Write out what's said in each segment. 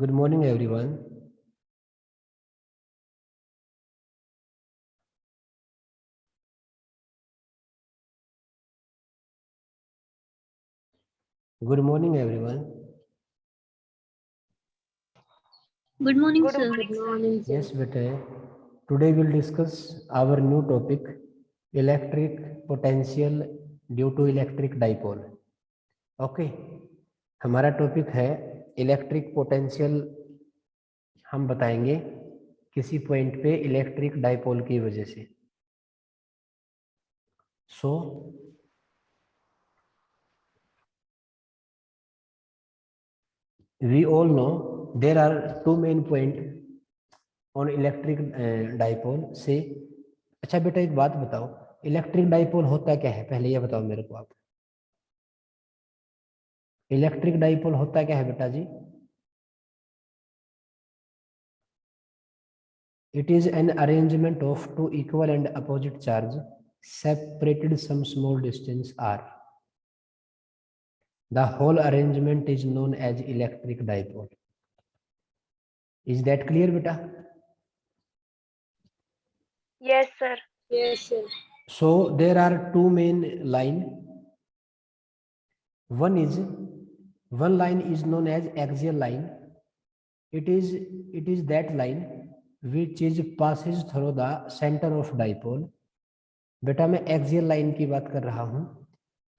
Good morning, everyone. Good morning, everyone. Good morning, Good sir. morning, sir. Yes, beta. Today we'll discuss our new topic, electric potential due to electric dipole. Okay. हमारा topic है electric potential. हम बताएंगे किसी point पे electric dipole की वजह से। सो we all know there are two main point on electric dipole से। अच्छा बेटा एक बात बताओ, इलेक्ट्रिक डाइपोल होता क्या है, पहले ये बताओ मेरे को आप। इलेक्ट्रिक डाइपोल होता क्या है बेटा जी? It is an arrangement of two equal and opposite charge separated some small distance r. The whole arrangement is known as electric dipole. Is that clear beta? Yes, sir. Yes, sir. So there are two main line. One line is known as axial line. It is that line which is passes through the center of dipole. बेटा मैं axial line की बात कर रहा हूँ।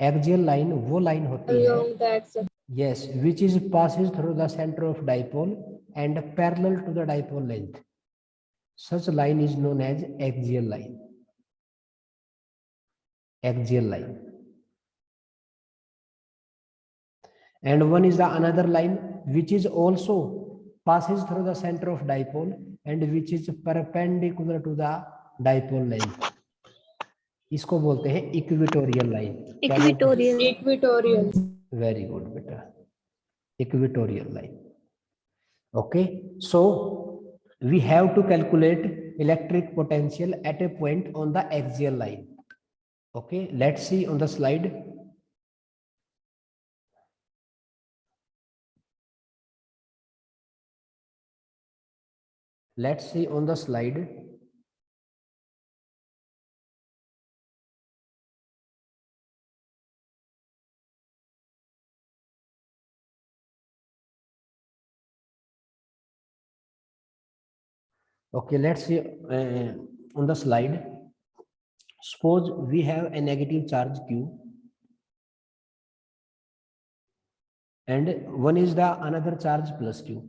Axial line वो line होती है, Along that, sir. yes, which is passes through the center of dipole and parallel to the dipole length. Such line is known as axial line. Axial line. And one is the another line which is also passes through the center of dipole and which is perpendicular to the dipole length. इसको बोलते हैं equatorial line. Equatorial. Very good बेटा, equatorial line. Okay, so we have to calculate electric potential at a point on the axial line. Okay, let's see on the slide. Let's see on the slide. Okay, let's see on the slide. Suppose we have a negative charge q and one is the another charge plus q.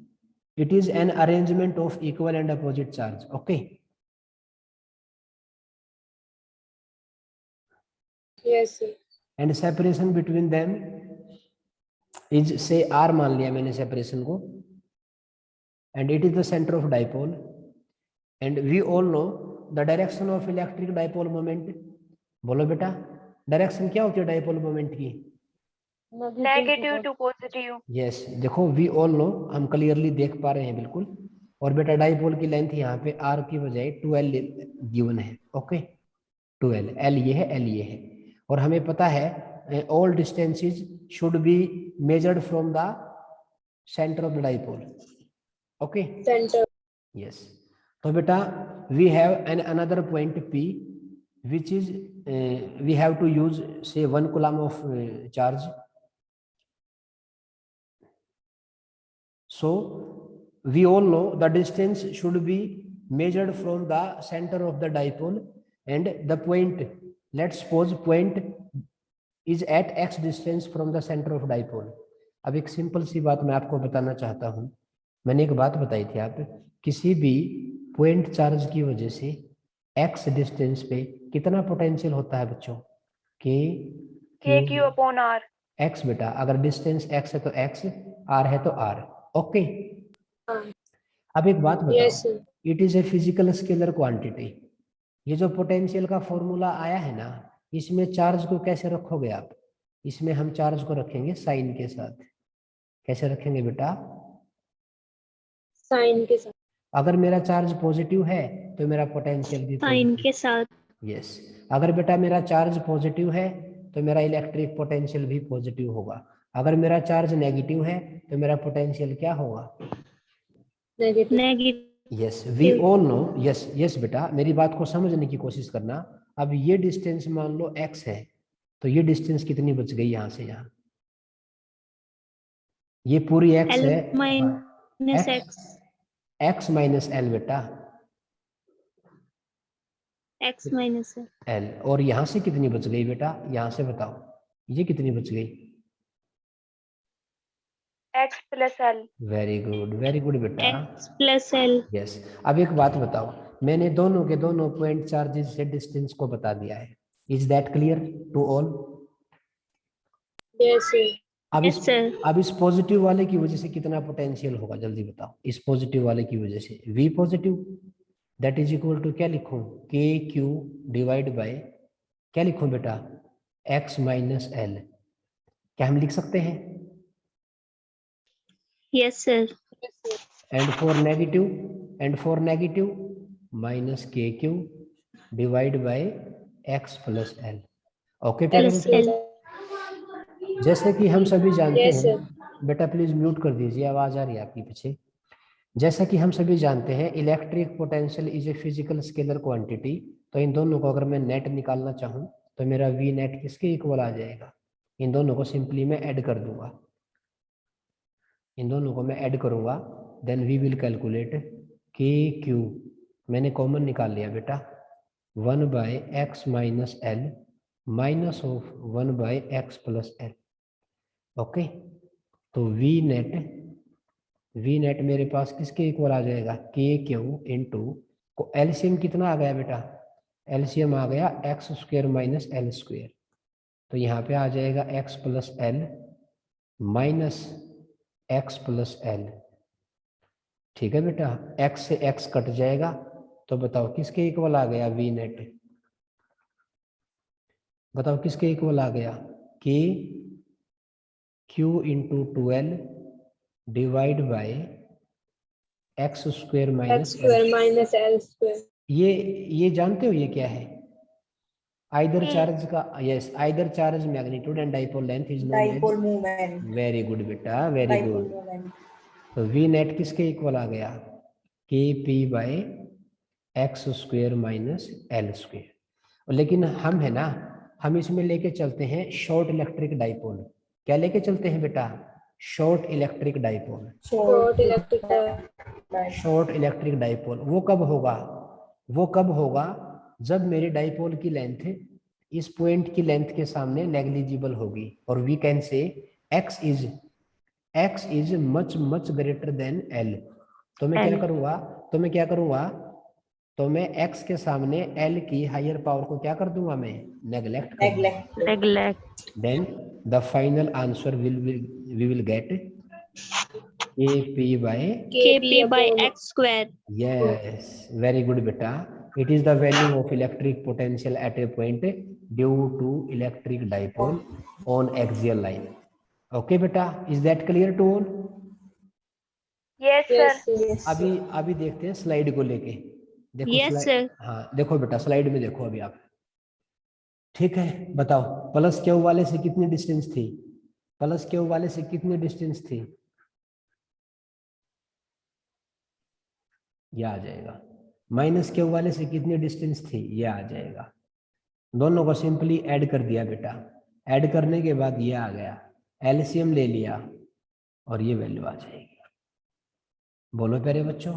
It is an arrangement of equal and opposite charge. Okay. Yes, sir. And separation between them is say r मान लिया मैंने separation को, and it is the center of dipole, and we all know the direction of electric dipole moment. बोलो बेटा, direction क्या होती है dipole moment की? Negative to positive. यस, देखो वी ऑल नो, हम क्लियरली देख पा रहे हैं बिल्कुल। और बेटा डाइपोल की लेंथ यहाँ पे r की बजाय 2l गिवन है। ओके, 2l, l ये है, l ये है, और हमें पता है all distances should be measured from the centre of the dipole. Okay, Center. Yes, तो बेटा we have an another point p which is we have to use say 1 coulomb of charge. So we all know the distance should be measured from the center of the dipole and the point, let's suppose point is at x distance from the center of dipole. अब एक simple सी बात मैं आपको बताना चाहता हूं। मैंने एक बात बताई थी, आप किसी भी पॉइंट चार्ज की वजह से x डिस्टेंस पे कितना पोटेंशियल होता है बच्चों? KQ upon R. x बेटा, अगर डिस्टेंस x है तो x, r है तो r। ओके, अब एक बात बताओ, Yes, sir. It is a physical scalar quantity. ये जो पोटेंशियल का फॉर्मूला आया है ना, इसमें चार्ज को कैसे रखोगे आप? इसमें हम चार्ज को रखेंगे साइन के साथ। कैसे रखेंगे बेटा? साइन के साथ। अगर मेरा चार्ज पॉजिटिव है तो मेरा पोटेंशियल भी साइन के साथ। यस, अगर बेटा मेरा चार्ज पॉजिटिव है तो मेरा इलेक्ट्रिक पोटेंशियल भी पॉजिटिव होगा। अगर मेरा चार्ज नेगेटिव है तो मेरा पोटेंशियल क्या होगा? Negative yes we all know, yes yes बेटा मेरी बात को समझने की कोशिश करना। अब ये डिस्टेंस मान लो x है, तो ये डिस्टेंस कितनी बच गई यहाँ से यहाँ? ये पूरी x L है, minus x x x minus L बेटा, x minus l एल। और यहाँ से कितनी बच गई बेटा? यहाँ से बताओ ये कितनी बच गई? x plus l। Very good बेटा। x plus l यस अब एक बात बताओ, मैंने दोनों के दोनों पॉइंट चार्जेस से डिस्टेंस को बता दिया है। Is that clear to all? yes sir अब yes sir इस पॉजिटिव वाले की वजह से कितना पोटेंशियल होगा जल्दी बताओ? इस पॉजिटिव वाले की वजह से V positive, that is equal to क्या लिखूं? KQ डिवाइड बाय क्या लिखूं बेटा? X minus L. क्या हम लिख सकते हैं? yes sir and for negative minus KQ divide by X plus L. Okay प्यारे plus बच्चों, l जैसे कि हम सभी जानते yes हैं, sir बेटा प्लीज म्यूट कर दीजिए, आवाज आ रही है आपकी पीछे। जैसा कि हम सभी जानते हैं electric potential is a physical scalar quantity, तो इन दोनों को अगर मैं नेट निकालना चाहूँ तो मेरा V नेट किसके इक्वल आ जाएगा? इन दोनों को सिंपली मैं ऐड कर दूंगा, इन दोनों को मैं ऐड करूंगा, then we will calculate KQ, मैंने कॉमन निकाल लिया बेटा, 1 by x minus L minus of 1 by x plus L. Okay, तो वी नेट मेरे पास किसके इक्वल आ जाएगा? KQ इंटू को एलसीएम कितना आ गया बेटा? एलसीएम आ गया x square minus L square, तो यहाँ पे आ जाएगा x plus L minus x plus L. ठीक है बेटा, x से x कट जाएगा, तो बताओ किसके इक्वल आ गया V नेट? बताओ किसके इक्वल आ गया? K Q into 12 divide by x square x minus L. square minus l square ये जानते हो ये क्या है? Either E। चार्ज का, yes either charge magnitude and dipole length is known as. Dipole movement. Very good बेटा, very dipole good. Movement. तो we net किसके इक्वल आ गया? KP by x square minus L square. लेकिन हम है ना, हम इसमें लेके चलते हैं शॉर्ट इलेक्ट्रिक डाइपोल। क्या लेके चलते हैं बेटा? Short electric dipole. short electric short electric dipole वो कब होगा? वो कब होगा जब मेरे डाइपोल की लेंथ इस पॉइंट की लेंथ के सामने नेग्लिजिबल होगी, और we can say x is much greater than l। तो मैं क्या करूंगा, तो मैं x के सामने l की हायर पावर को क्या कर दूंगा? मैं नेग्लेक्ट कर दूंगा। Neglect. Then the final answer we will get KP बाय kp by x square yes, very good beta. It is the value of electric potential at a point due to electric dipole on axial line. Okay beta, is that clear to all? Yes sir. yes sir अभी देखते हैं slide को लेके। देखो yes slide, sir हाँ देखो बेटा slide में देखो अभी आप। ठीक है, बताओ प्लस क्यू वाले से कितनी डिस्टेंस थी? प्लस क्यू वाले से कितनी डिस्टेंस थी? यह आ जाएगा। माइनस क्यू वाले से कितनी डिस्टेंस थी? यह आ जाएगा। दोनों को सिंपली ऐड कर दिया बेटा, ऐड करने के बाद ये आ गया, एलसीएम ले लिया और ये वैल्यू आ जाएगी। बोलो प्यारे बच्चों,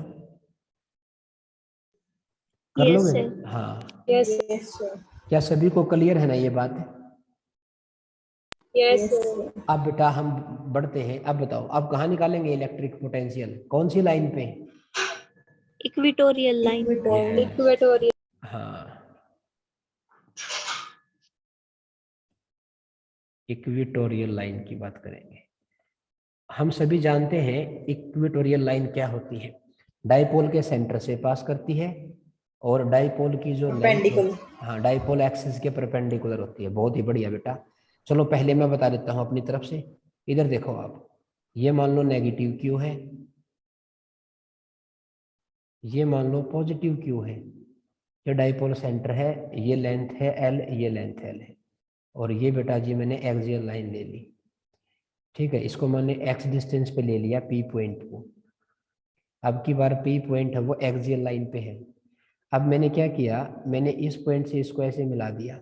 कर yes लोगे? sir हाँ, yes यस सर। क्या सभी को क्लियर है ना ये बात? yes yes sir sir. अब बेटा हम बढ़ते हैं, अब बताओ अब कहाँ निकालेंगे इलेक्ट्रिक पोटेंशियल? कौन सी लाइन पे? equatorial line equatorial. equatorial हाँ, इक्वेटोरियल लाइन की बात करेंगे। हम सभी जानते हैं इक्वेटोरियल लाइन क्या होती है। डाइपोल के सेंटर से पास करती है और डाइपोल की जो लेंथ, परपेंडिकुलर। हाँ डाइपोल एक्सिस के परपेंडिकुलर होती है। बहुत ही बढ़िया बेटा। चलो पहले मैं बता देता हूँ अपनी तरफ से। इधर देखो आप, ये मान लो नेगेटिव क्यू है, ये मान लो पॉजिटिव क्यू है, ये डाइपोल सेंटर है, ये लेंथ है एल, ये लेंथ एल है, और ये बेटा जी मैंने एक्सियल लाइन ले ली। ठीक है, इसको मैंने एक्स डिस्टेंस पे ले लिया पी पॉइंट को। अब की बार पी पॉइंट है वो एक्सियल लाइन पे है। अब मैंने क्या किया, मैंने इस पॉइंट से इसको ऐसे मिला दिया।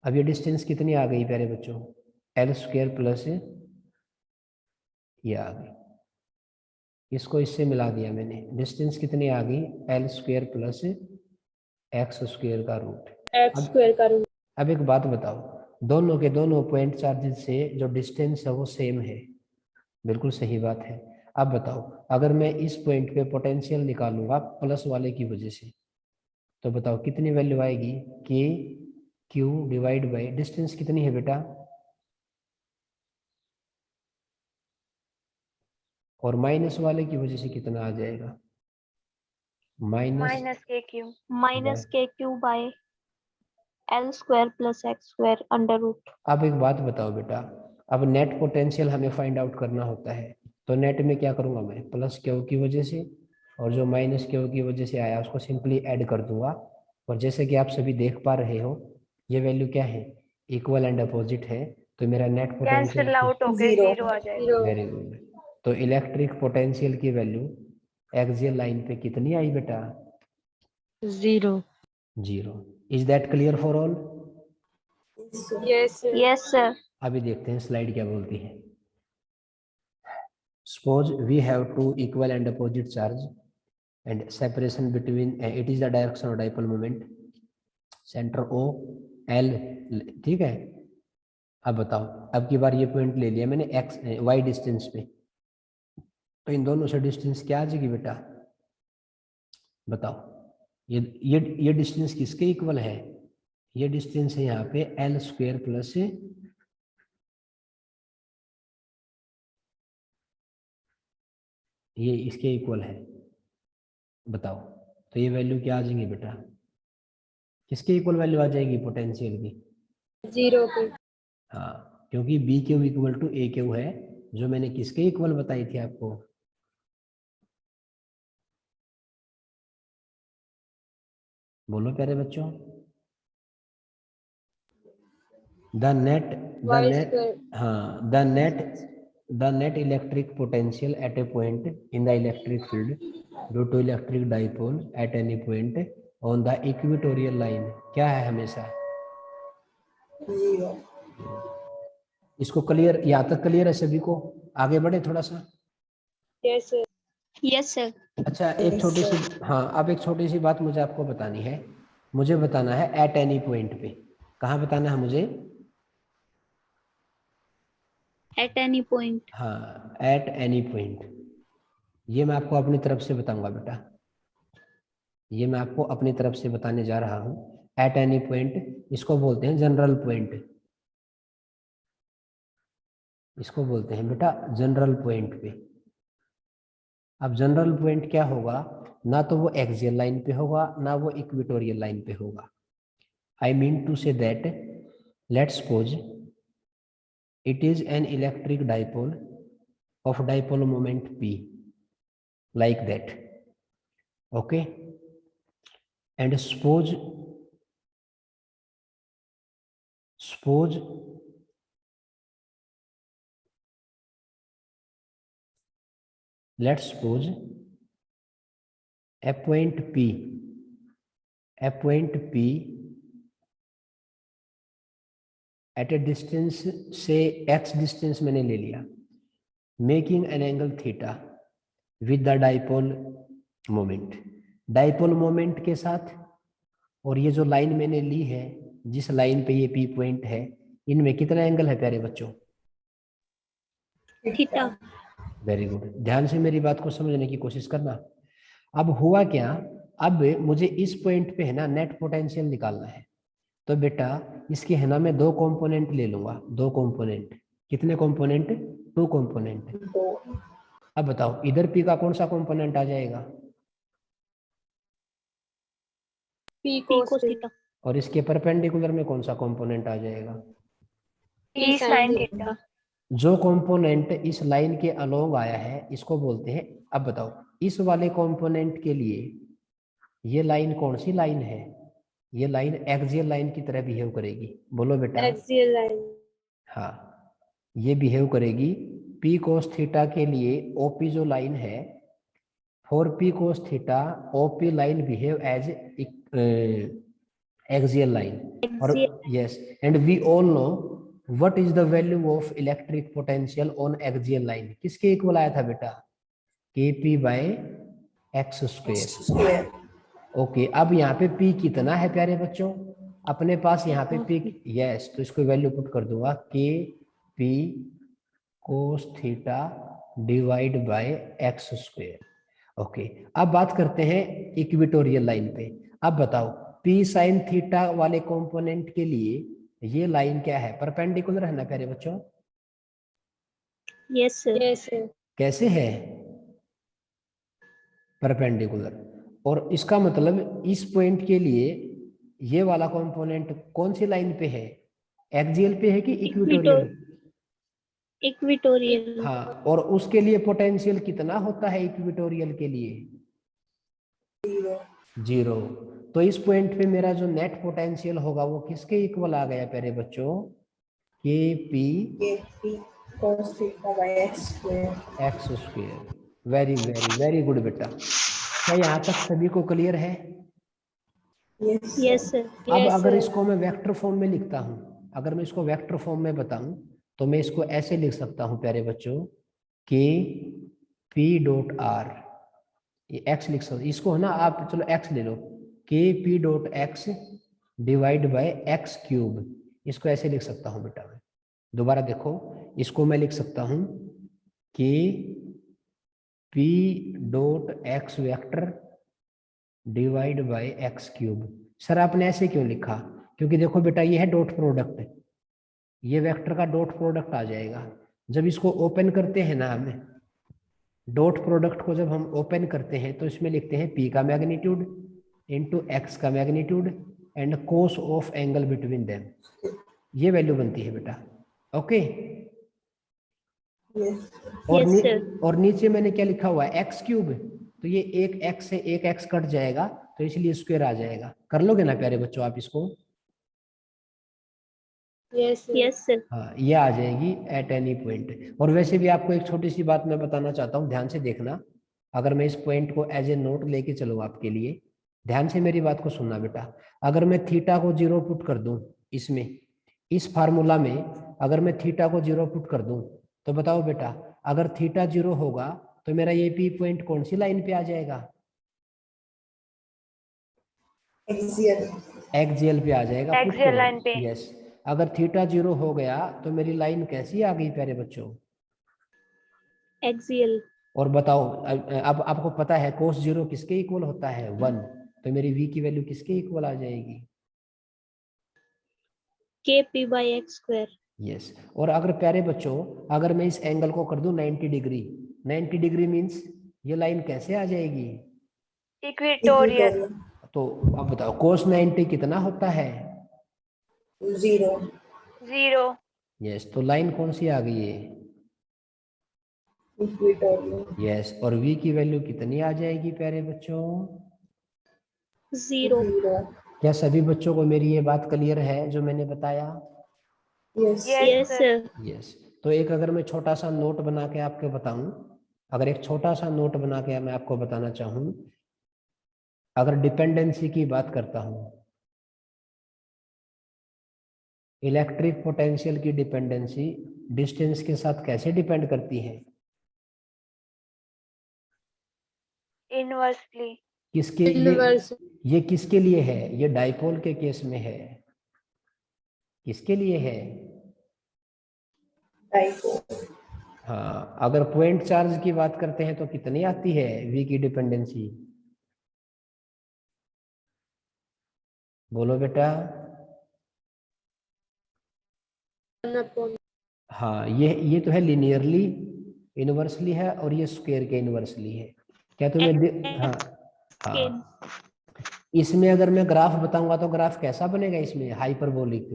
अब ये डिस्टेंस कितनी आ गई प्यारे बच्चों, एल स्क्वायर प्लस ये आ गई, इसको इससे मिला दिया मैंने, डिस्टेंस कितनी आ गई, L square plus x square का रूट। एक्स स्क्वायर का रूट। अब एक बात बताओ, दोनों के दोनों पॉइंट चार्जेस से जो डिस्टेंस है वो सेम है, बिल्कुल सही बात है। अब बताओ, अगर मैं इस पॉइंट पे पोटेंशियल निकालूंगा प्लस वाले की वजह से, तो बताओ कितनी वैल्यू आएगी, के क्यू डिवाइड बाई डिस्टेंस कितनी है बेटा, और माइनस वाले की वजह से कितना आ जाएगा, minus minus K Q. Minus K Q by L square plus x square under root. अब एक बात बताओ बेटा, अब नेट पोटेंशियल हमें फाइंड आउट करना होता है, तो नेट में क्या करूंगा मैं, प्लस क्यू की वजह से और जो माइनस क्यू की वजह से आया उसको सिंपली ऐड कर दूंगा। और जैसे कि आप सभी देख पा रहे हो, ये वैल्यू क्या है, इक्वल एंड अपोजिट है, तो मेरा नेट पोटेंशियल कैंसिल आउट होके जीरो आ जाएगा। Very good. तो इलेक्ट्रिक पोटेंशियल की वैल्यू एक्सियल लाइन पे कितनी आई बेटा, 0। 0। Is that clear for all? Yes yes sir. अभी देखते हैं स्लाइड क्या बोलती है। Suppose we have two equal and opposite charge and separation between it is the direction of dipole moment, center O L, ठीक है। अब बताओ, अब की बार ये पॉइंट ले लिया मैंने x y डिस्टेंस पे, तो इन दोनों से डिस्टेंस क्या आ जाएगी बेटा, बताओ, ये डिस्टेंस किसके इक्वल है, ये डिस्टेंस है यहाँ पे एल स्क्वायर प्लस ये इसके इक्वल है, बताओ। तो ये वैल्यू क्या आ जाएंगी बेटा, किसके इक्वल वैल्यू आ जाएगी पोटेंशियल की, 0 पे। हाँ, क्योंकि B Q equal to A Q है, जो मैंने किसके इक्वल बताई थी आपको, बोलो प्यारे बच्चों, द नेट वाई स्क्वायर। हाँ the net electric potential at a point in the electric field due to electric dipole at any point on the equatorial line क्या है हमेशा, इसको क्लियर, यहाँ तक क्लियर है सभी को, आगे बढ़े थोड़ा सा। Yes sir. Yes sir. अच्छा एक छोटी सी, हाँ अब एक छोटी सी बात मुझे आपको बतानी है, मुझे बताना है एट एनी पॉइंट पे, कहाँ बताना है मुझे, एट एनी पॉइंट। हाँ एट एनी पॉइंट, ये मैं आपको अपनी तरफ से बताऊंगा बेटा, ये मैं आपको अपनी तरफ से बताने जा रहा हूँ। एट एनी पॉइंट इसको बोलते हैं जनरल पॉइंट, इसको बोलते हैं बेटा जनरल पॉइंट पे। अब जनरल पॉइंट क्या होगा, ना तो वो एक्सियल लाइन पे होगा ना वो इक्वेटोरियल लाइन पे होगा। I mean to say that, let's suppose it is an electric dipole of dipole moment p, like that, okay, and suppose let's suppose a point p at a distance say x distance मैंने ले लिया, making an angle theta with the dipole moment, dipole moment के साथ, और ये जो line मैंने ली है जिस लाइन पे ये पी पॉइंट है, इनमें कितना एंगल है प्यारे बच्चों, थीटा। वेरी गुड, ध्यान से मेरी बात को समझने की कोशिश करना। अब हुआ क्या, अब मुझे इस पॉइंट पे है ना नेट पोटेंशियल निकालना है, तो बेटा इसके है ना मैं दो कंपोनेंट ले लूंगा, दो कंपोनेंट, कितने कंपोनेंट, 2 कंपोनेंट। अब बताओ इधर पी का कौन सा कंपोनेंट आ जाएगा, पी कोस थीटा। और इसके परपेंडिकुलर में कौन सा कंपोनेंट आ जाएगा, पी साइन थीटा। थीटा। जो कंपोनेंट इस लाइन के अलोंग आया है इसको बोलते हैं। अब बताओ इस वाले कंपोनेंट के लिए ये लाइन कौन सी लाइन है, ये लाइन एक्सियल लाइन की तरह बिहेव करेगी, बोलो बेटा, एक्सियल लाइन। हाँ ये बिहेव करेगी। पी कोस थीटा के लिए ओपी जो लाइन है for p cos theta OP line behave as axial line or yes, and we all know what is the value of electric potential on axial line. किसके equal आया था बेटा? kp by x square. Okay अब यहाँ पे p कितना है प्यारे बच्चों अपने पास? यहाँ पे p यस, तो इसको वैल्यू पुट कर दूंगा kp cos theta divide by x square. Okay अब बात करते हैं इक्वेटोरियल लाइन पे. अब बताओ p sin थीटा वाले कंपोनेंट के लिए ये लाइन क्या है? परपेंडिकुलर है ना प्यारे बच्चों? Yes sir. कैसे है? परपेंडिकुलर. और इसका मतलब इस पॉइंट के लिए ये वाला कंपोनेंट कौन सी लाइन पे है? एक्सियल पे है कि इक्वेटोरियल? इक्वेटोरियल. हाँ, और उसके लिए पोटेंशियल कितना होता है इक्वेटोरियल के लिए? 0. तो इस पॉइंट पे मेरा जो नेट पोटेंशियल होगा वो किसके इक्वल आ गया प्यारे बच्चों? kp cos theta by x square. Very very very good बेटा. क्या यहाँ तक सभी को क्लियर है? Yes sir. अब अगर इसको मैं वेक्टर फॉर्म में लिखता हूँ, अगर मैं इसको वेक्टर फॉर्म में बताऊं तो मैं इसको ऐसे लिख सकता हूँ प्यारे बच्चों कि p डॉट आर, ये x लिख सकते, इसको है ना आप, चलो x ले लो, k p dot x divide by x cube. इसको ऐसे लिख सकता हूँ बेटा मैं. दोबारा देखो, इसको मैं लिख सकता हूँ कि p dot x vector divide by x cube. Sir आपने ऐसे क्यों लिखा? क्योंकि देखो बेटा ये है डॉट प्रोडक्ट, ये वेक्टर का डॉट प्रोडक्ट आ जाएगा. जब इसको ओपन करते हैं ना हमें, डॉट प्रोडक्ट को जब हम ओपन करते हैं तो इसमें लिखते हैं p का मैग्नीट्यूड इंटू x का magnitude and cos of angle between them. ये वैल्यू बनती है बेटा. ओके और नीचे मैंने क्या लिखा हुआ है? x cube. तो ये एक x से एक x कट जाएगा तो इसलिए स्क्वायर आ जाएगा. कर लोगे ना प्यारे बच्चों आप इसको? Yes sir. हाँ, ये आ जाएगी एट एनी पॉइंट. और वैसे भी आपको एक छोटी सी बात मैं बताना चाहता हूँ, ध्यान से देखना. अगर मैं इस पॉइंट को एज ए नोट लेके चलूँ आपके लिए, ध्यान से मेरी बात को सुनना बेटा. अगर मैं थीटा को 0 पुट कर दूं इसमें, इस फार्मूला में अगर मैं थीटा को 0 पुट कर दूं तो बताओ बेटा, अगर थीटा 0 होगा तो मेरा ये पी पॉइंट कौन सी लाइन पे आ जाएगा? एक्सियल पे आ जाएगा. एक्सियल लाइन पे. यस. अगर थीटा 0 हो गया तो मेरी लाइन कैसी आ गई प्यारे बच्चों? एक्सियल. और बताओ अब आपको पता है कोस 0 किसके इक्वल होता है? 1. तो मेरी v की वैल्यू किसके इक्वल आ जाएगी? kp by x square. Yes. और अगर प्यारे बच्चों अगर मैं इस एंगल को कर दूं 90 डिग्री, 90 डिग्री मीन्स ये लाइन कैसे आ जाएगी? इक्वेटोरियल. तो अब बताओ कोस 90 कितना होता है? 0. यस. तो लाइन कौन सी आ गई है? इक्वेटोरियल. यस. और v की वैल्यू कितनी आ जाएगी प्यारे बच्चों? 0. क्या सभी बच्चों को मेरी ये बात क्लियर है जो मैंने बताया? Yes sir. यस. तो एक अगर मैं छोटा सा नोट बना के आपको बताऊं, अगर एक छोटा सा नोट बना के मैं आपको बताना चाहूं, अगर डिपेंडेंसी की बात करता हूं, इलेक्ट्रिक पोटेंशियल की डिपेंडेंसी डिस्टेंस के साथ कैसे डिपेंड करती है? इनवर्सली. किसके लिए? ये किसके लिए है? ये डाइपोल के केस में है. किसके लिए है? डाइपोल. हाँ, अगर पॉइंट चार्ज की बात करते हैं तो कितनी आती है v की डिपेंडेंसी? बोलो बेटा. हाँ, ये तो है लिनियरली इनवर्सली है और ये स्क्वायर के इनवर्सली है. क्या तुम्हें हाँ. इसमें अगर मैं ग्राफ बताऊंगा तो ग्राफ कैसा बनेगा? इसमें हाइपरबोलिक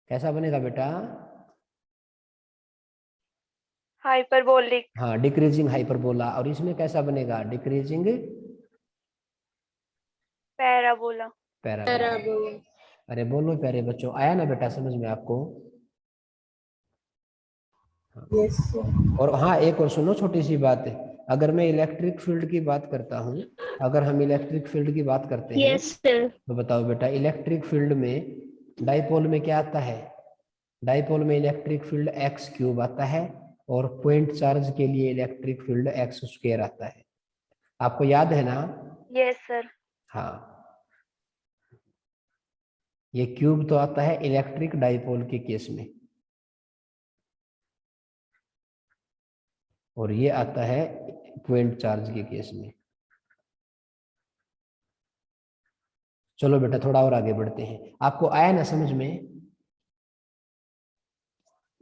कैसा बनेगा बेटा? हाइपरबोलिक. हाँ, डिक्रीजिंग हाइपरबोला. और इसमें कैसा बनेगा? Decreasing parabola. पैराबोला. अरे बोलो प्यारे बच्चों, आया ना बेटा समझ में आपको? Yes, sir. और हाँ, एक और सुनो छोटी सी बात है. अगर मैं इलेक्ट्रिक फील्ड की बात करता हूँ, अगर हम इलेक्ट्रिक फील्ड की बात करते हैं यस सर। तो बताओ बेटा, इलेक्ट्रिक फील्ड में डाइपोल में क्या आता है? डाइपोल में इलेक्ट्रिक फील्ड एक्स क्यूब आता है और पॉइंट चार्ज के लिए इलेक्ट्रिक फील्ड एक्स स्क्वायर आता है। आपको याद है ना? Yes sir. हाँ, ये क्यूब तो आता है इलेक्ट्रिक डाइपोल के केस में, और ये आता है पॉइंट चार्ज के केस में। चलो बेटा थोड़ा और आगे बढ़ते हैं। आपको आया ना समझ में?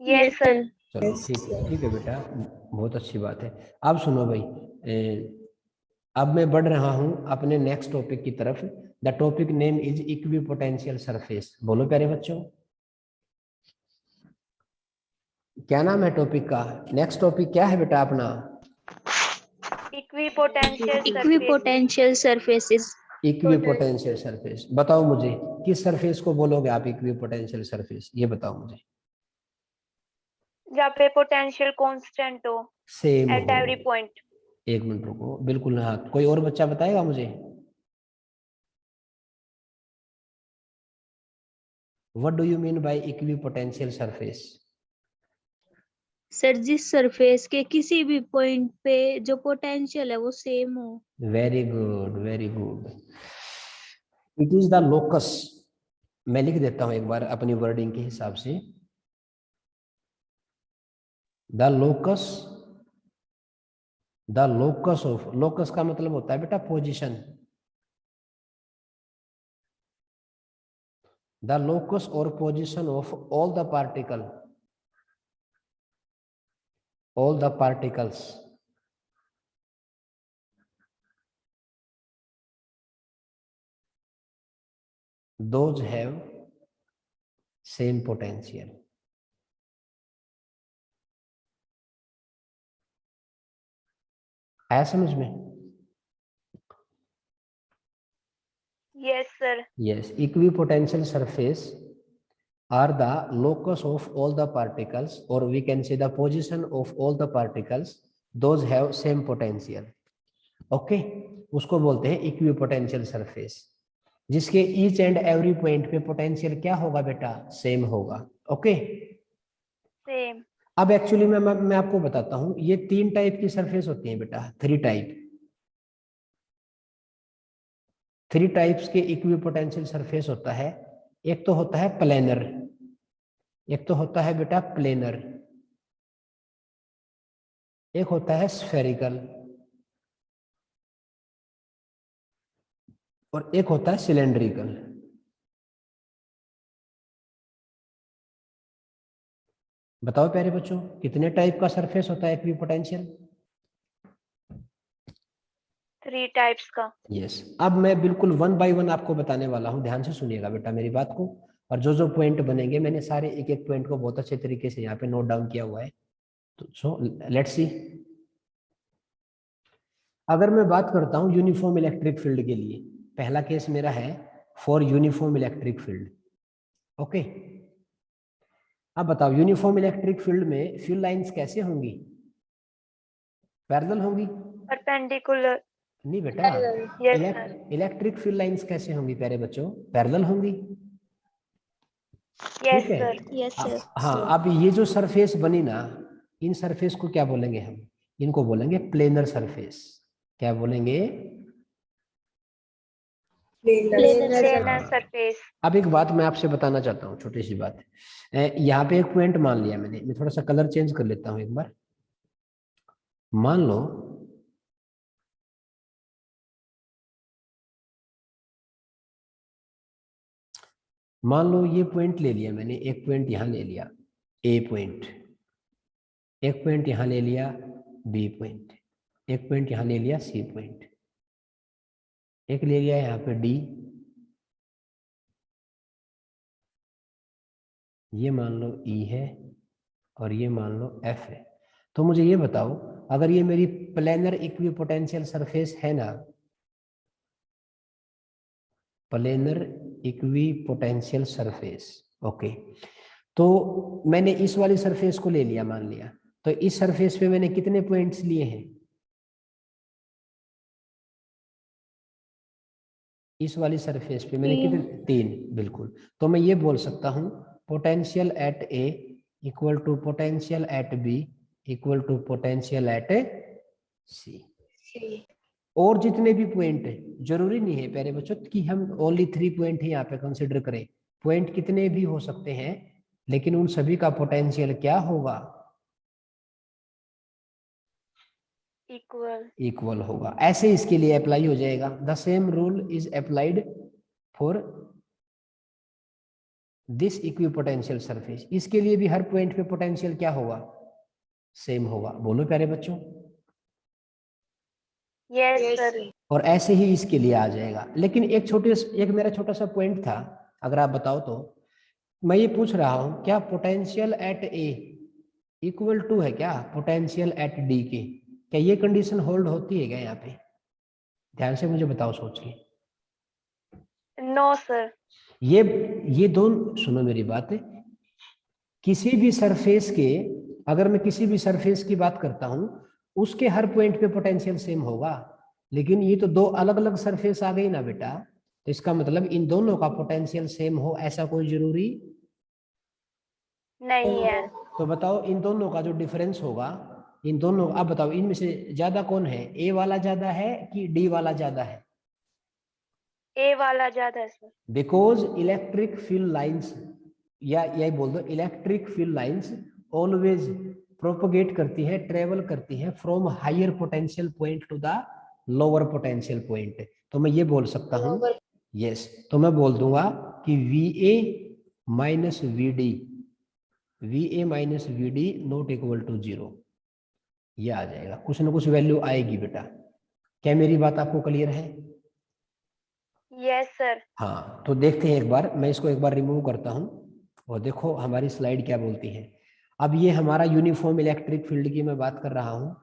Yes sir. चलो ठीक है बेटा, बहुत अच्छी बात है। अब सुनो भाई, अब मैं बढ़ रहा हूं अपने नेक्स्ट टॉपिक की तरफ। The topic name is equipotential surface. बोलो प्यारे बच्चों, क्या नाम है टॉपिक का? नेक्स्ट टॉपिक क्या है बेटा अपना? Equipotential surface. Equipotential surfaces. Equipotential surface. बताओ मुझे, किस सरफेस को बोलोगे आप इक्विपोटेंशियल सरफेस? ये बताओ मुझे। जहाँ पे पोटेंशियल कांस्टेंट हो सेम एट हो। Every point. एक मिनट रुको, बिल्कुल। हाँ, कोई और बच्चा बताएगा मुझे? What do you mean by equipotential surface? Sir जिस सरफेस के किसी भी पॉइंट पे जो पोटेंशियल है वो सेम हो। Very good, very good. It is the locus. मैं लिख देता हूं एक बार अपनी वर्डिंग के हिसाब से। The locus, the locus of, locus का मतलब होता है बेटा पोजीशन। द लोकस और position of all the particle, all the particles those have same potential। आया समझ में? Yes sir. yes, equipotential surface are the locus of all the particles, or we can say the position of all the particles those have same potential। Okay, उसको बोलते हैं equipotential surface, जिसके each and every point पे potential क्या होगा बेटा? Same होगा। Okay, same. अब एक्चुअली मैं आपको बताता हूं, ये 3 टाइप की सरफेस होती हैं बेटा, 3 टाइप। 3 टाइप्स के इक्विपोटेंशियल सरफेस होता है। एक तो होता है प्लेनर, एक तो होता है बेटा प्लेनर, एक होता है स्फेरिकल, और एक होता है सिलेंड्रिकल। बताओ प्यारे बच्चों, कितने टाइप का सरफेस होता है इक्विपोटेंशियल? 3 टाइप्स का। यस। अब मैं बिल्कुल 1 बाय 1 आपको बताने वाला हूं, ध्यान से सुनिएगा बेटा मेरी बात को। और जो जो पॉइंट बनेंगे, मैंने सारे एक एक पॉइंट को बहुत अच्छे तरीके से यहाँ पे नोट डाउन किया हुआ है। तो सो लेट्स सी। अगर मैं बात करता हूं यूनिफॉर्म इलेक्ट्रिक फील्ड के लिए, पहला केस मेरा है for uniform electric field. Okay, अब बताओ यूनिफॉर्म इलेक्ट्रिक फील्ड में फील्ड लाइंस कैसे होंगी? पैरेलल होंगी? परपेंडिकुलर। नहीं बेटा, yes sir. Electric field lines कैसे होंगी प्यारे बच्चों? पैरेलल होंगी। यस ठीक है। सर। Yes sir. हाँ, अब ये जो सरफेस बनी ना, इन सरफेस को क्या बोलेंगे हम? इनको बोलेंगे प्लेनर सरफेस। क्या बोलेंगे? Planar surface. अब एक बात मैं आपसे बताना चाहता हूँ, छोटी सी बात। यहाँ पे एक पॉइंट मान लिया मैंने, मैं थोड़ा सा कलर चेंज कर लेता हूँ एक बार। मान लो ये पॉइंट ले लिया मैंने, एक पॉइंट यहाँ ले लिया ए पॉइंट, एक पॉइंट यहाँ ले लिया बी पॉइंट, एक पॉइंट यहाँ ले लिया सी पॉइंट, एक ले लिया यहाँ पे डी, ये मान लो ई है, और ये मान लो एफ है। तो मुझे ये बताओ, अगर ये मेरी प्लेनर इक्विपोटेंशियल सरफेस है ना, प्लेनर इक्विपोटेंशियल सरफेस, ओके, तो मैंने इस वाली सरफेस को ले लिया मान लिया, तो इस सरफेस पे मैंने कितने पॉइंट्स लिए हैं? इस वाली सरफेस पे मैंने तीन। कितने 3, बिल्कुल। तो मैं ये बोल सकता हूँ potential at A equal to potential at B equal to potential at C. और जितने भी पॉइंट है, जरूरी नहीं है प्यारे बच्चों कि हम ओनली 3 पॉइंट ही यहाँ पे कंसिडर करें, पॉइंट कितने भी हो सकते हैं, लेकिन उन सभी का पोटेंशियल क्या होगा? इक्वल होगा। ऐसे इसके लिए अप्लाई हो जाएगा। The same rule is applied for this equipotential surface. इसके लिए भी हर पॉइंट पे पोटेंशियल क्या होगा? सेम होगा। बोलो प्यारे बच्चों। Yes sir. और ऐसे ही इसके लिए आ जाएगा। लेकिन एक मेरा छोटा सा पॉइंट था, अगर आप बताओ तो। मैं ये पूछ रहा हूं क्या potential at A equal to है क्या पोटेंशियल एट डी के? क्या ये कंडीशन होल्ड होती है क्या यहाँ पे? ध्यान से मुझे बताओ सोच के। No sir. ये दोनों, सुनो मेरी बात, किसी भी सरफेस के, अगर मैं किसी भी सरफेस की बात करता हूं, उसके हर पॉइंट पे पोटेंशियल सेम होगा। लेकिन ये तो दो अलग अलग सरफेस आ गई ना बेटा, तो इसका मतलब इन दोनों का पोटेंशियल सेम हो ऐसा कोई जरूरी नहीं है। तो बताओ इन दोनों का जो डिफरेंस होगा, इन दोनों, अब बताओ इनमें से ज्यादा कौन है? ए वाला ज्यादा है कि डी वाला ज्यादा है? ए वाला ज्यादा है sir. Because electric field lines, या यही बोल दो, electric field lines always propagate करती है, ट्रेवल करती है from higher potential point to the lower potential point. तो मैं ये बोल सकता हूँ, यस, तो मैं बोल दूंगा कि V A minus V D, V A minus V D not equal to 0। ये आ जाएगा, कुछ ना कुछ वैल्यू आएगी बेटा। क्या मेरी बात आपको क्लियर है? Yes sir. हाँ, तो देखते हैं एक बार, मैं इसको एक बार रिमूव करता हूँ और देखो हमारी स्लाइड क्या बोलती है। अब ये हमारा यूनिफॉर्म इलेक्ट्रिक फील्ड की मैं बात कर रहा हूँ,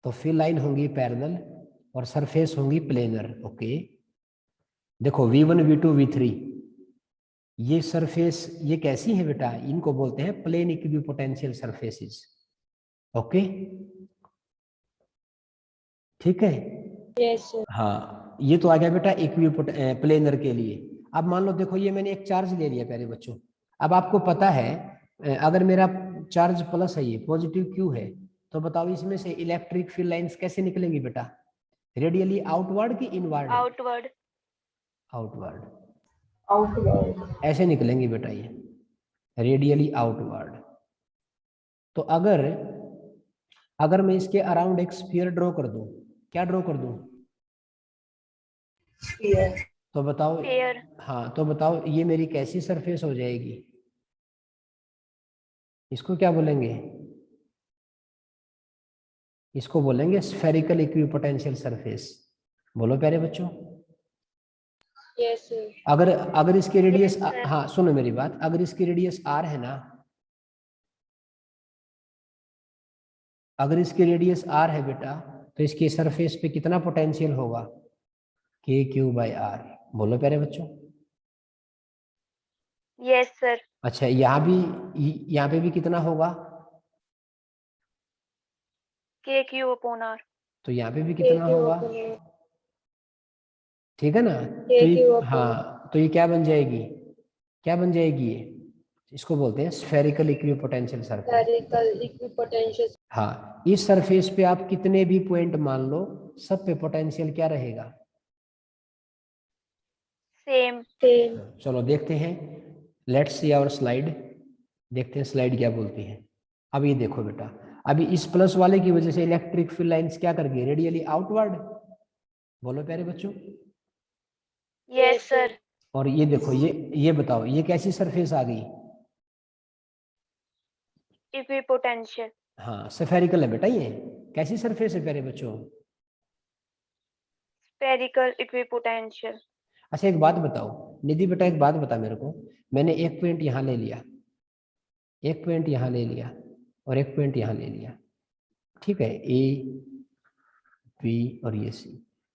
तो फील्ड लाइन होंगी पैरेलल और सरफेस होंगी प्लेनर। ओके, देखो V1 V2 V3, ये सरफेस ये कैसी है बेटा? इनको बोलते हैं प्लेन इक्विपोटेंशियल सरफेसेस। ओके, ठीक है। Yes sir. हाँ, ये तो आ गया बेटा प्लेनर के लिए। अब मान लो देखो ये मैंने एक चार्ज ले लिया प्यारे बच्चों। अब आपको पता है अगर मेरा चार्ज प्लस है, ये पॉजिटिव क्यू है, तो बताओ इसमें से इलेक्ट्रिक फील्ड लाइंस कैसे निकलेंगी बेटा? रेडियली आउटवर्ड की इनवर्ड? आउटवर्ड। आउटवर्ड। आउटवर्ड। ऐसे निकलेंगी बेटा ये, रेडियली आउटवर्ड। तो अगर मैं इसके अराउंड एक स्फीयर ड्रॉ कर दूं, क्या ड्रॉ कर दूं? तो बताओ। स्फीयर। हाँ, तो बताओ ये मेरी कैसी सरफेस हो जाएगी? इसको क्या बोलेंगे? इसको बोलेंगे स्फेरिकल इक्विपोटेंशियल सरफेस। बोलो प्यारे बच्चों। Yes sir. अगर इसकी रेडियस, Yes, sir. हाँ सुनो मेरी बात, अगर इसकी रेडियस r है ना, अगर इसकी रेडियस r है बेटा, तो इसकी सरफेस पे कितना पोटेंशियल होगा? k q by r। बोलो प्यारे बच्चों। Yes sir. अच्छा, यहाँ पे भी कितना होगा? के क्यू अपॉन आर। तो यहाँ पे भी कितना होगा? ठीक है ना? तो हाँ, तो ये क्या बन जाएगी? क्या बन जाएगी ये? इसको बोलते हैं spherical equipotential surface. Spherical equipotential. हाँ, इस सरफेस पे आप कितने भी पॉइंट मान लो, सब पे पोटेंशियल क्या रहेगा? सेम। चलो देखते हैं, लेट्स सी आवर स्लाइड। देखते हैं स्लाइड क्या बोलती है। अब ये देखो बेटा, अभी इस प्लस वाले की वजह से इलेक्ट्रिक फील्ड लाइंस क्या कर गई? Radially outward. बोलो प्यारे बच्चों। Yes sir. और ये देखो, ये बताओ ये कैसी सरफेस आ गई? इक्विपोटेंशियल। हाँ, स्फेरिकल है बेटा। ये कैसी सरफेस है प्यारे बच्चों? Spherical equipotential. अच्छा एक बात बताओ निधि बेटा, एक बात बता मेरे को। मैंने एक पॉइंट यहाँ ले लिया, एक पॉइंट यहाँ ले लिया और एक पॉइंट यहाँ ले लिया, ठीक है, ए बी और ये सी।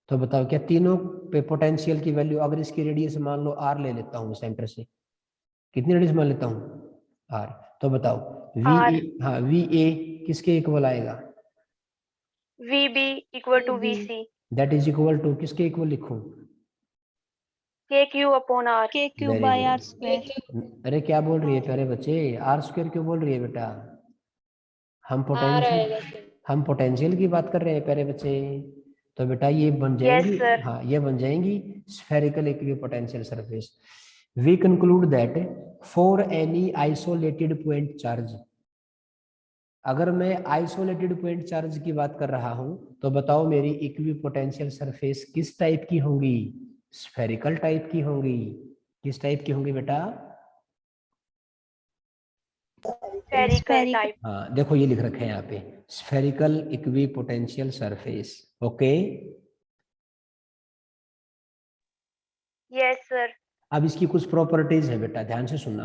तो बताओ क्या तीनों पे पोटेंशियल की वैल्यू, अगर इसकी रेडियस मान लो आर ले लेता हूँ सेंटर से, कितनी रेडियस मान लेता हूँ? आर। तो बताओ वी R. ए, हाँ वी ए किसके इक्वल आएगा? V B equal to V C. That is equal to किसके इक्वल लिखूं? KQ upon R. KQ Very by good. R square. अरे क्या बोल रही है प्यारे बच्चे, आर स्क्वायर क्यों बोल रही है बेटा? हम पोटेंशियल की बात कर रहे हैं प्यारे बच्चे। तो बेटा ये बन जाएंगी, Yes, sir. हाँ ये बन जाएंगी spherical equipotential surface. We conclude that for any isolated point charge, अगर मैं आइसोलेटेड पॉइंट चार्ज की बात कर रहा हूं तो बताओ मेरी इक्विपोटेंशियल सरफेस किस टाइप की होंगी? स्फेरिकल टाइप की होंगी। किस टाइप की होंगी बेटा? Spherical type. हाँ देखो ये लिख रखे हैं यहाँ पे, spherical equipotential surface. Okay, Yes, sir. अब इसकी कुछ प्रॉपर्टीज है बेटा, ध्यान से सुनना।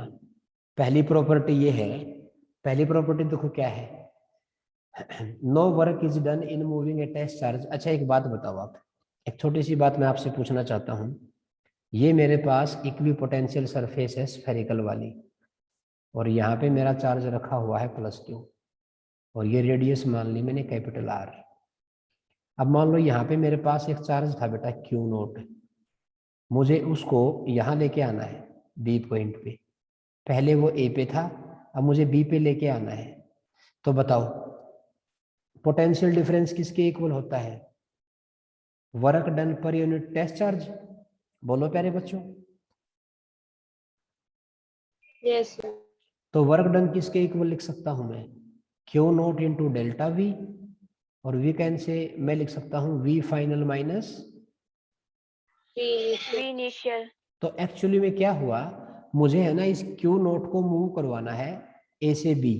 पहली प्रॉपर्टी ये है, पहली प्रॉपर्टी देखो क्या है, no work is done in moving a test charge. अच्छा एक बात बताओ आप, एक छोटी सी बात मैं आपसे पूछना चाहता हूँ। ये मेरे पास इक्विपोटेंशियल सरफेस है स्फेरिकल वाली, और यहाँ पे मेरा चार्ज रखा हुआ है +Q, और ये रेडियस मान ली मैंने कैपिटल R। अब मान लो यहाँ पे मेरे पास एक चार्ज था बेटा Q0, मुझे उसको यहाँ लेके आना है B पॉइंट पे। पहले वो A पे था, अब मुझे B पे लेके आना है। तो बताओ पोटेंशियल डिफरेंस किसके इक्वल होता है? Work done per unit test charge. बोलो प्यारे बच्चों। Yes, sir. तो वर्क डन किसके इक्वल लिख सकता हूं मैं? Q0 इंटू डेल्टा V, और वी कैन से मैं लिख सकता हूं V final minus. V initial. तो एक्चुअली में क्या हुआ, मुझे है ना इस Q0 को मूव करवाना है A से B।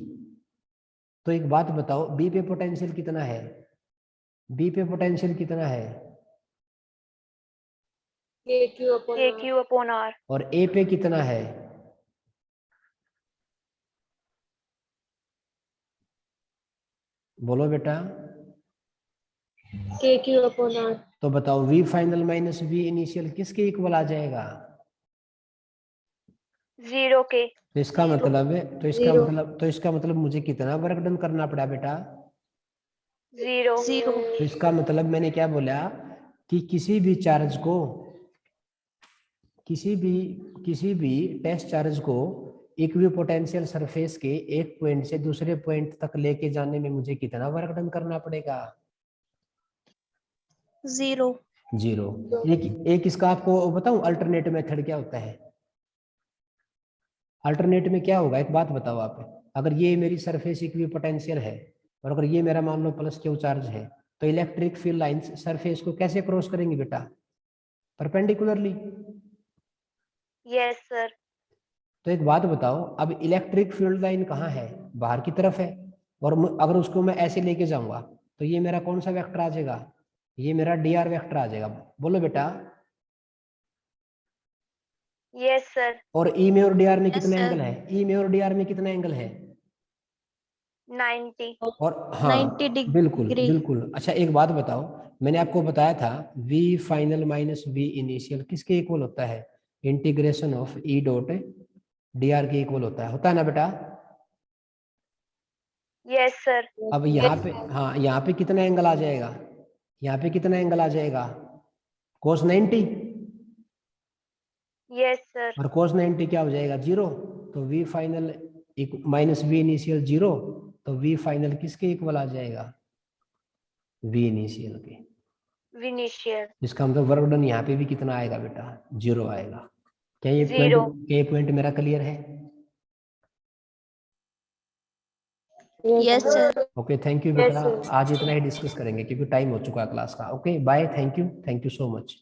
तो एक बात बताओ, B पे पोटेंशियल कितना है? B पे पोटेंशियल कितना है? KQ upon R. KQ upon R. और A पे कितना है? बोलो बेटा। KQ upon R. तो बताओ V final minus V initial किसके इक्वल आ जाएगा? 0 K. तो इसका Zero. मतलब है, Zero. तो इसका मतलब मुझे कितना वर्क डन करना पड़ा बेटा? 0. 0. तो इसका मतलब मैंने क्या बोला कि किसी भी चार्ज को, किसी भी टेस्ट चार्ज को इक्विपोटेंशियल सरफेस के एक पॉइंट से दूसरे पॉइंट तक लेके जाने में मुझे कितना वर्क डन करना पड़ेगा? 0. 0। एक इसका आपको बताऊं अल्टरनेट मेथड क्या होता है? अल्टरनेट में क्या होगा, एक बात बताओ आप, अगर ये मेरी सरफेस इक्विपोटेंशियल है और अगर ये मेरा मान लो +Q चार्ज है, तो इलेक्ट्रिक फील्ड लाइंस सरफेस को कैसे क्रॉस करेंगी बेटा? परपेंडिकुलरली। Yes, sir. तो एक बात बताओ, अब इलेक्ट्रिक फील्ड लाइन कहाँ है? बाहर की तरफ है, और अगर उसको मैं ऐसे लेके जाऊंगा तो ये मेरा कौन सा वेक्टर आ जाएगा? ये मेरा dr वेक्टर आ जाएगा। बोलो बेटा। Yes, sir. और ई में और dr में Yes, कितना sir. एंगल है? ई में और dr में कितना एंगल है? 90. और हाँ 90 डिग्री। बिल्कुल बिल्कुल। अच्छा एक बात बताओ, मैंने आपको बताया था V final minus V initial किसके इक्वल होता है? Integration of E dot dr के इक्वल होता है ना बेटा? Yes, sir. अब यहाँ पे, हाँ यहाँ पे कितना एंगल आ जाएगा? यहाँ पे कितना एंगल आ जाएगा? cos 90। Yes, sir. और cos 90 क्या हो जाएगा? 0। तो V final minus V initial 0, तो V फाइनल किसके इक्वल आ जाएगा? V इनिशियल के। V initial. इसका मतलब वर्क डन यहाँ पे भी कितना आएगा बेटा? 0 आएगा। क्या ये 0. पॉइंट मेरा क्लियर है? Yes, sir. Okay thank you Yes, बेटा, sir. आज इतना ही डिस्कस करेंगे क्योंकि टाइम हो चुका है क्लास का। Okay bye, thank you so much.